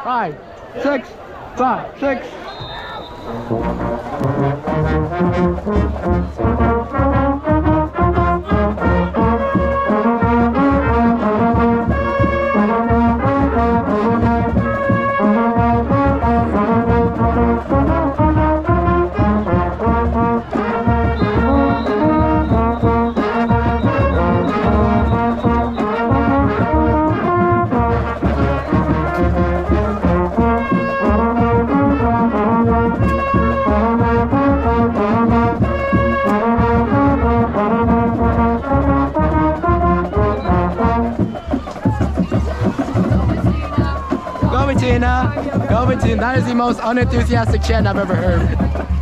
5, 6, 5, 6. Go Bettina, that is the most unenthusiastic chant I've ever heard.